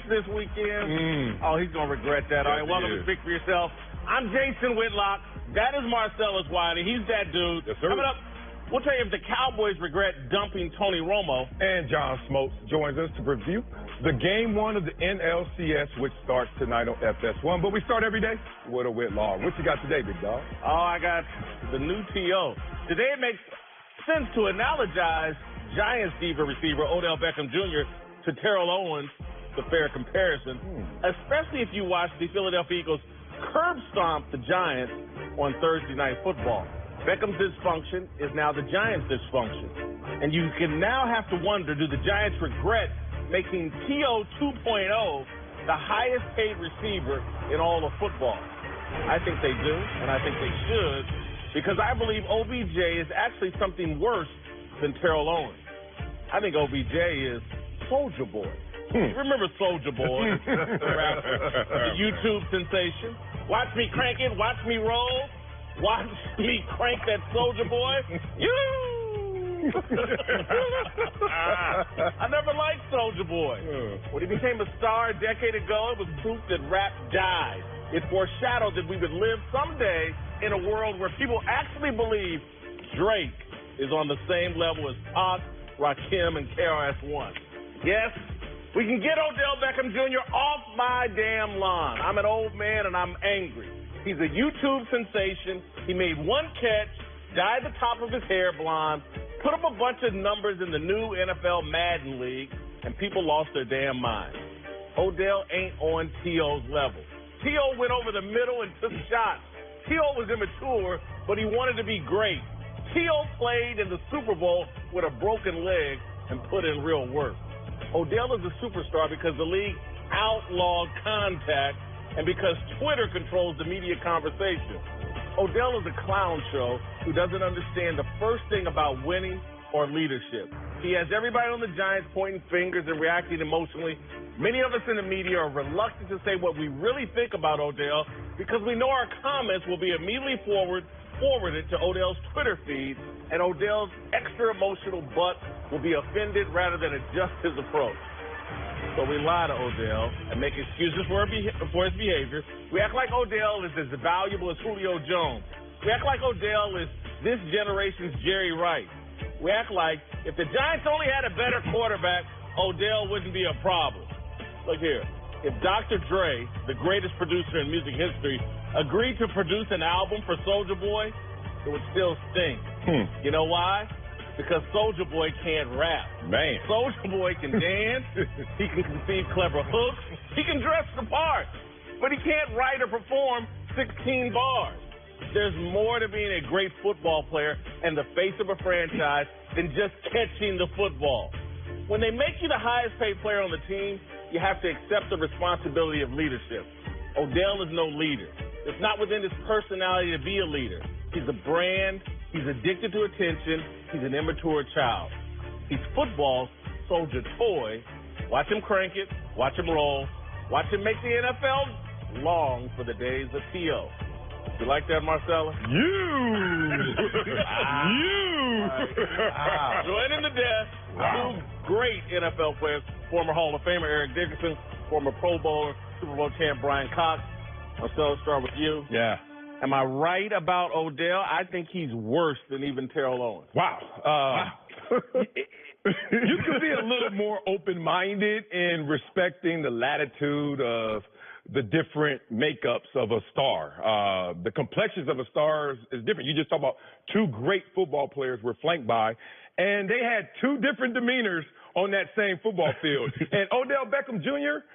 this weekend. Oh, he's going to regret that. All right, welcome to Speak for Yourself. I'm Jason Whitlock. That is Marcellus Wiley. He's that dude. Yes, sir. Coming up, we'll tell you if the Cowboys regret dumping Tony Romo. And John Smoltz joins us to review the game one of the NLCS, which starts tonight on FS1. But we start every day with a Whitlock. What you got today, big dog? Oh, I got the new TO. Today it makes sense to analogize Giants diva receiver Odell Beckham Jr. to Terrell Owens, the fair comparison, especially if you watch the Philadelphia Eagles curb stomp the Giants on Thursday Night Football. Beckham's dysfunction is now the Giants' dysfunction. And you can now have to wonder, do the Giants regret making T.O. 2.0 the highest paid receiver in all of football? I think they do, and I think they should, because I believe OBJ is actually something worse than Terrell Owens. I think OBJ is Soulja Boy. Remember Soulja Boy, the rapper, the YouTube sensation? Watch me crank it, watch me roll, watch me crank that Soulja Boy. I never liked Soulja Boy. When he became a star a decade ago, it was proof that rap died. It foreshadowed that we would live someday in a world where people actually believe Drake is on the same level as Pac, Rakim, and KRS-One. Yes, we can get Odell Beckham Jr. off my damn lawn. I'm an old man and I'm angry. He's a YouTube sensation. He made one catch, dyed the top of his hair blonde, put up a bunch of numbers in the new NFL Madden League, and people lost their damn minds. Odell ain't on T.O.'s level. T.O. went over the middle and took shots. T.O. was immature, but he wanted to be great. T.O. played in the Super Bowl with a broken leg and put in real work. Odell is a superstar because the league outlawed contact and because Twitter controls the media conversation. Odell is a clown show who doesn't understand the first thing about winning or leadership. He has everybody on the Giants pointing fingers and reacting emotionally. Many of us in the media are reluctant to say what we really think about Odell because we know our comments will be immediately forwarded to Odell's Twitter feed, and Odell's extra emotional butt will be offended rather than adjust his approach. So we lie to Odell and make excuses for his behavior. We act like Odell is as valuable as Julio Jones. We act like Odell is this generation's Jerry Rice. We act like if the Giants only had a better quarterback, Odell wouldn't be a problem. Look here. If Dr. Dre, the greatest producer in music history, agreed to produce an album for Soulja Boy, it would still stink. You know why? Because Soulja Boy can't rap. Man. Soulja Boy can dance. He can conceive clever hooks. He can dress the part. But he can't write or perform 16 bars. There's more to being a great football player and the face of a franchise than just catching the football. When they make you the highest paid player on the team, you have to accept the responsibility of leadership. Odell is no leader. It's not within his personality to be a leader. He's a brand. He's addicted to attention. He's an immature child. He's football's soldier toy. Watch him crank it. Watch him roll. Watch him make the NFL long for the days of T.O. You like that, Marcella? Joining the desk, two great NFL players, former Hall of Famer Eric Dickerson, former Pro Bowler, Super Bowl champ Brian Cox. Marcella, let's start with you. Yeah. Am I right about Odell? I think he's worse than even Terrell Owens. Wow. You could be a little more open-minded in respecting the latitude of the different makeups of a star. The complexions of a star is different. You just talk about two great football players were flanked by, and they had two different demeanors on that same football field. And Odell Beckham Jr.,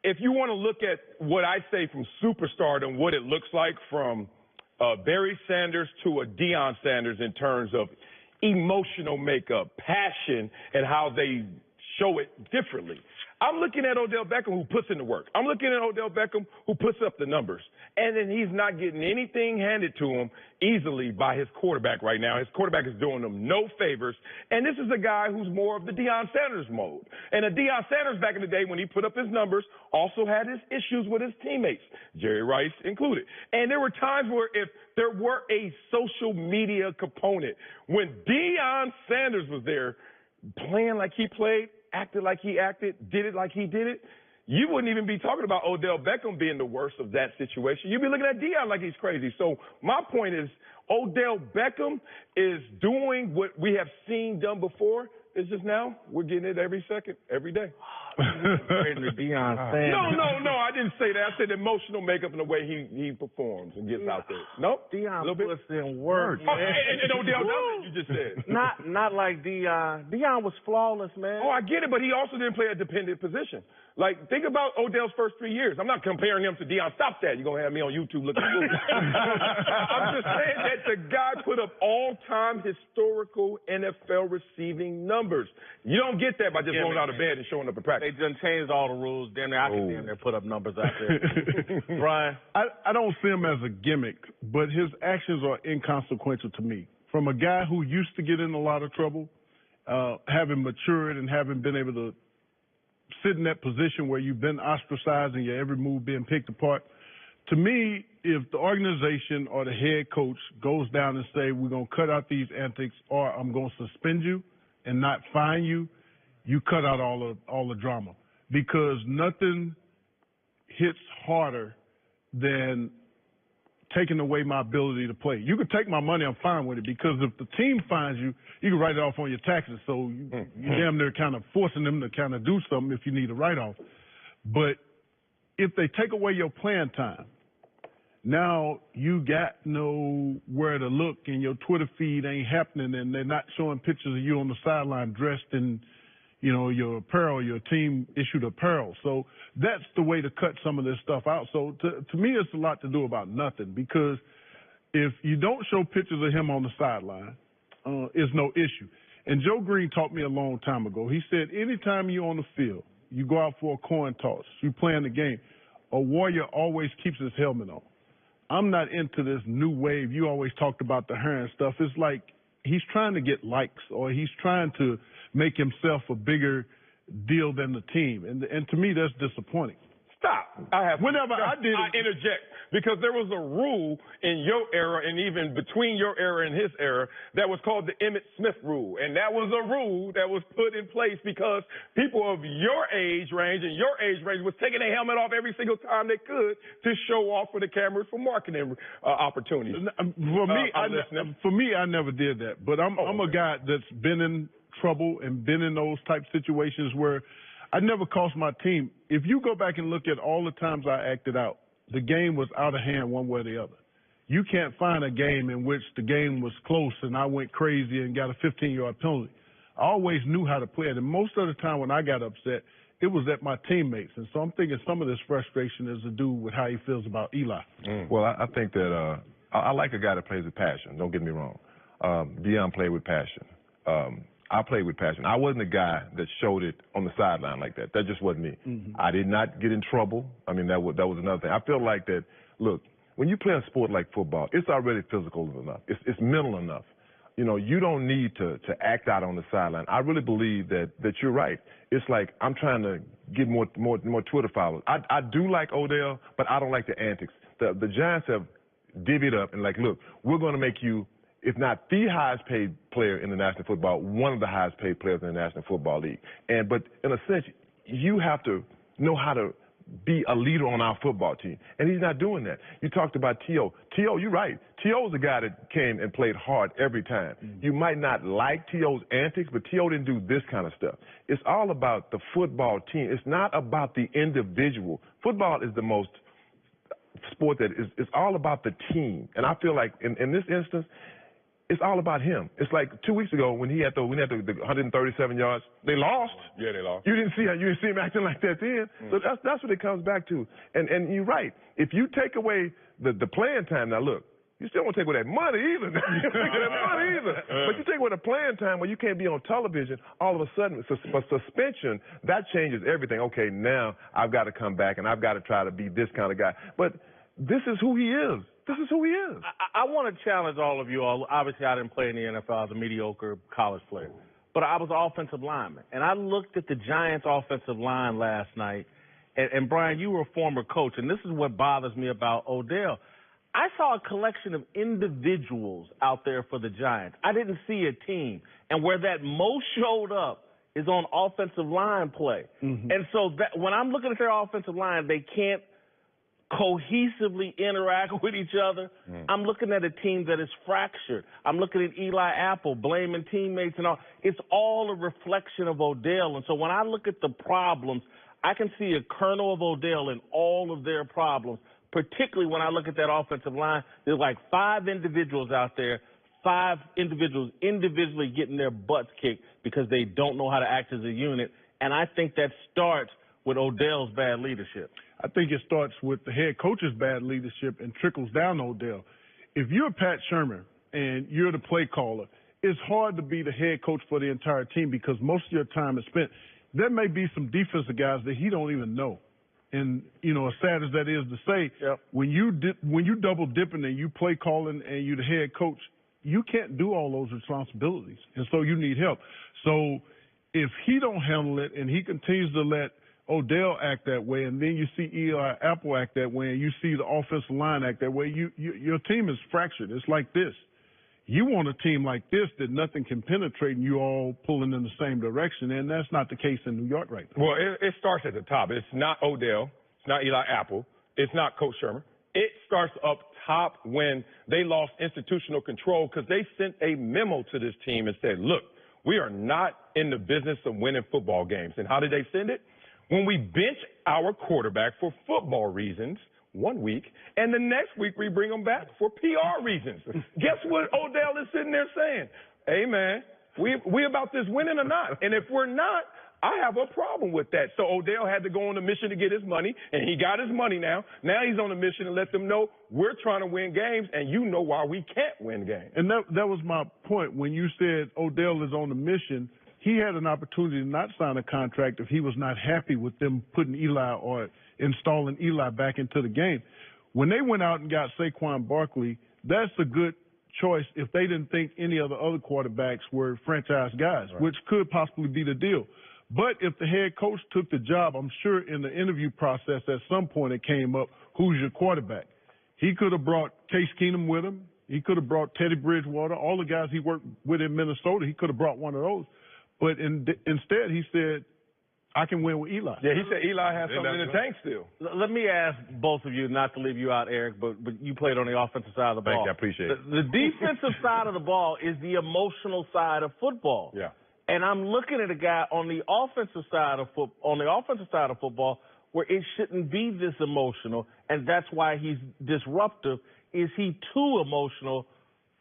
if you want to look at what I say from superstardom, what it looks like from Barry Sanders to a Deion Sanders in terms of emotional makeup, passion, and how they show it differently. I'm looking at Odell Beckham who puts in the work. I'm looking at Odell Beckham who puts up the numbers. And then he's not getting anything handed to him easily by his quarterback right now. His quarterback is doing him no favors. And this is a guy who's more of the Deion Sanders mode. And Deion Sanders back in the day when he put up his numbers also had his issues with his teammates, Jerry Rice included. And there were times where if there were a social media component, when Deion Sanders was there playing like he played, acted like he acted, did it like he did it, you wouldn't even be talking about Odell Beckham being the worst of that situation. You'd be looking at Deion like he's crazy. So my point is, Odell Beckham is doing what we have seen done before. It's just now we're getting it every second, every day. Deion fan. No, I didn't say that. I said emotional makeup and the way he performs and gets out there. Nope. Deion puts in work. Oh, and Odell does it, you just said. Not like Deion. Deion was flawless, man. Oh, I get it, but he also didn't play a dependent position. Like, think about Odell's first 3 years. I'm not comparing him to Deion. Stop that. You're going to have me on YouTube looking foolish. I'm just saying that the guy put up all-time historical NFL receiving numbers. You don't get that by just rolling out of bed and showing up at practice. They done changed all the rules. Damn near, I can damn near put up numbers out there. Brian? I don't see him as a gimmick, but his actions are inconsequential to me. From a guy who used to get in a lot of trouble, having matured and having been able to sit in that position where you've been ostracized and your every move being picked apart. To me, if the organization or the head coach goes down and say, we're going to cut out these antics or I'm going to suspend you and not fine you, you cut out all the drama. Because nothing hits harder than taking away my ability to play. You can take my money, I'm fine with it, because if the team finds you, you can write it off on your taxes. So you damn near kind of forcing them to kind of do something if you need a write-off. But if they take away your playing time, now you got nowhere to look and your Twitter feed ain't happening and they're not showing pictures of you on the sideline dressed in, you know, your apparel, your team issued apparel. So that's the way to cut some of this stuff out. So to me, it's a lot to do about nothing, because if you don't show pictures of him on the sideline, it's no issue. And Joe Green taught me a long time ago. He said, anytime you're on the field, you go out for a coin toss, you playing the game, a warrior always keeps his helmet on. I'm not into this new wave. You always talked about the hair and stuff. It's like he's trying to get likes, or he's trying to make himself a bigger deal than the team. And to me, that's disappointing. Stop. I interject, because there was a rule in your era and even between your era and his era that was called the Emmitt Smith rule. And that was a rule that was put in place because people of your age range was taking their helmet off every single time they could to show off for the cameras for marketing opportunities. For me, I never did that. But I'm a guy that's been in trouble and been in those type situations where I never cost my team. If you go back and look at all the times I acted out, the game was out of hand one way or the other. You can't find a game in which the game was close and I went crazy and got a 15-yard penalty. I always knew how to play it. And most of the time when I got upset, it was at my teammates. And so I'm thinking some of this frustration is to do with how he feels about Eli. Well, I think that I like a guy that plays with passion. Don't get me wrong. Deion played with passion. I played with passion. I wasn't a guy that showed it on the sideline like that. That just wasn't me. Mm-hmm. I did not get in trouble. I mean, that was another thing. I feel like that, look, when you play a sport like football, it's already physical enough. It's mental enough. You know, you don't need to act out on the sideline. I really believe that you're right. It's like I'm trying to get more Twitter followers. I do like Odell, but I don't like the antics. The Giants have divvied up and like, look, we're going to make you, if not the highest paid player in the National Football, one of the highest paid players in the National Football League. But in a sense, you have to know how to be a leader on our football team. And he's not doing that. You talked about T.O. T.O., you're right. T.O. is a guy that came and played hard every time. Mm-hmm. You might not like T.O.'s antics, but T.O. didn't do this kind of stuff. It's all about the football team. It's not about the individual. Football is the most sport that is all about the team. And I feel like in this instance, it's all about him. It's like 2 weeks ago when he had the 137 yards. They lost. Yeah, they lost. You didn't see him acting like that then. So that's what it comes back to. And you're right. If you take away the playing time, now look, you still won't take away that money either. But you take away the playing time where you can't be on television, all of a sudden, suspension, that changes everything. Okay, now I've got to come back and I've got to try to be this kind of guy. But this is who he is. This is who he is. I want to challenge all of you all. Obviously, I didn't play in the NFL as a mediocre college player, but I was an offensive lineman. And I looked at the Giants' offensive line last night. And Brian, you were a former coach, and this is what bothers me about Odell. I saw a collection of individuals out there for the Giants. I didn't see a team. And where that most showed up, is on offensive line play. And so that, when I'm looking at their offensive line, they can't cohesively interact with each other. I'm looking at a team that is fractured. I'm looking at Eli Apple blaming teammates and all. It's all a reflection of Odell. And so when I look at the problems, I can see a kernel of Odell in all of their problems, particularly when I look at that offensive line. There's like 5 individuals out there, 5 individuals individually getting their butts kicked because they don't know how to act as a unit. And I think that starts with Odell's bad leadership. I think it starts with the head coach's bad leadership and trickles down to Odell. If you're Pat Shermer and you're the play caller, it's hard to be the head coach for the entire team because most of your time is spent. There may be some defensive guys that he don't even know. And, you know, as sad as that is to say, when you double dipping and you play calling and you're the head coach, you can't do all those responsibilities. And so you need help. So if he don't handle it and he continues to let Odell act that way, and then you see Eli Apple act that way, and you see the offensive line act that way, your team is fractured. It's like this. You want a team like this that nothing can penetrate and you all pulling in the same direction, and that's not the case in New York right now. Well, it starts at the top. It's not Odell. It's not Eli Apple. It's not Coach Shermer. It starts up top when they lost institutional control because they sent a memo to this team and said, look, we are not in the business of winning football games. And how did they send it? When we bench our quarterback for football reasons 1 week, and the next week we bring him back for PR reasons. Guess what Odell is sitting there saying? Hey, man, we about this winning or not? And if we're not, I have a problem with that. So Odell had to go on a mission to get his money, and he got his money now. Now he's on a mission to let them know we're trying to win games, and you know why we can't win games. And that was my point. When you said Odell is on a mission, he had an opportunity to not sign a contract if he was not happy with them putting Eli or installing Eli back into the game. When they went out and got Saquon Barkley, that's a good choice if they didn't think any of the other quarterbacks were franchise guys, which could possibly be the deal. But if the head coach took the job, I'm sure in the interview process at some point it came up, who's your quarterback? He could have brought Case Keenum with him. He could have brought Teddy Bridgewater, all the guys he worked with in Minnesota. He could have brought one of those. But instead, he said, I can win with Eli. Yeah, he said Eli has something in the tank still. Let me ask both of you, not to leave you out, Eric, but you played on the offensive side of the ball. Thank you, I appreciate it. The defensive side of the ball is the emotional side of football. Yeah. And I'm looking at a guy on the offensive side of football where it shouldn't be this emotional, and that's why he's disruptive. Is he too emotional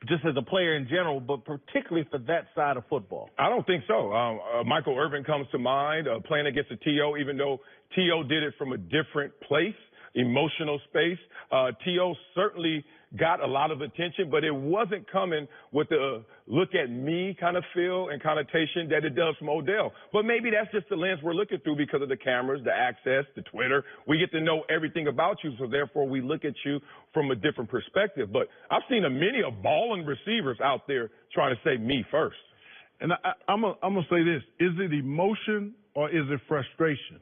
just as a player in general, but particularly for that side of football? I don't think so. Michael Irvin comes to mind, playing against the T.O., even though T.O. did it from a different place, emotional space. T.O. certainly got a lot of attention, but it wasn't coming with the look at me kind of feel and connotation that it does from Odell. But maybe that's just the lens we're looking through because of the cameras, the access, the Twitter. We get to know everything about you, so therefore we look at you from a different perspective. But I've seen many of balling receivers out there trying to say me first. And I'm gonna say this. Is it emotion or is it frustration?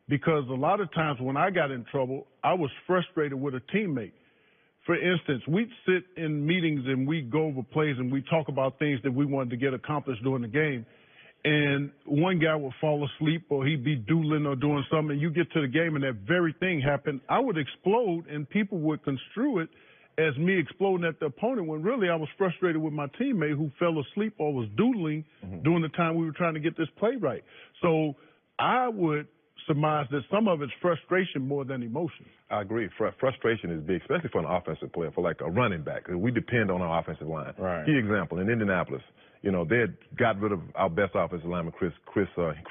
Because a lot of times when I got in trouble, I was frustrated with a teammate. For instance, we'd sit in meetings and we'd go over plays and we'd talk about things that we wanted to get accomplished during the game. And one guy would fall asleep or he'd be doodling or doing something, and you get to the game and that very thing happened. I would explode and people would construe it as me exploding at the opponent when really I was frustrated with my teammate who fell asleep or was doodling during the time we were trying to get this play right. So I would surmise that some of it's frustration more than emotion. I agree. Frustration is big, especially for an offensive player, for like a running back. We depend on our offensive line. Right. Key example, in Indianapolis, you know, they had got rid of our best offensive lineman, Chris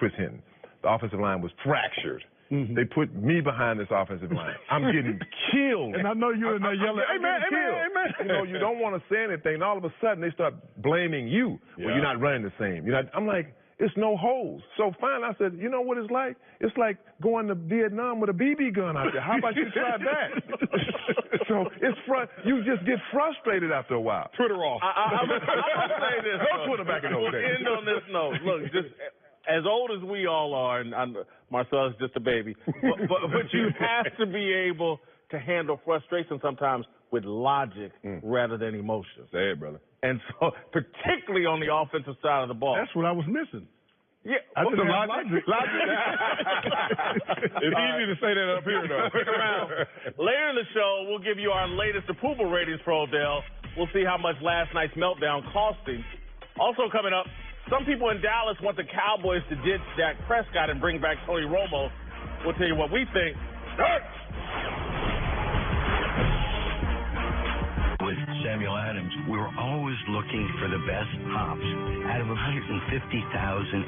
Hinton. The offensive line was fractured. They put me behind this offensive line. I'm getting killed. And I know you're in there yelling, hey, man, hey, man. You know, you don't want to say anything, and all of a sudden they start blaming you. Well, you're not running the same. I'm like, it's no holes. So finally I said, you know what it's like? It's like going to Vietnam with a BB gun out there. How about you try that? So you just get frustrated after a while. Twitter off. I'm going to say this. No Twitter back in those days. End on this note. Look, just as old as we all are, and Marcel's just a baby, but you have to be able to handle frustration sometimes with logic rather than emotion. Say it, brother. And so, particularly on the offensive side of the ball. That's what I was missing. Yeah, I just have logic. It's easy to say that up here, though. Stick around. Later in the show, we'll give you our latest approval ratings for Odell. We'll see how much last night's meltdown cost him. Also coming up, some people in Dallas want the Cowboys to ditch Dak Prescott and bring back Tony Romo. We'll tell you what we think. With Samuel Adams, we were always looking for the best hops. Out of 150,000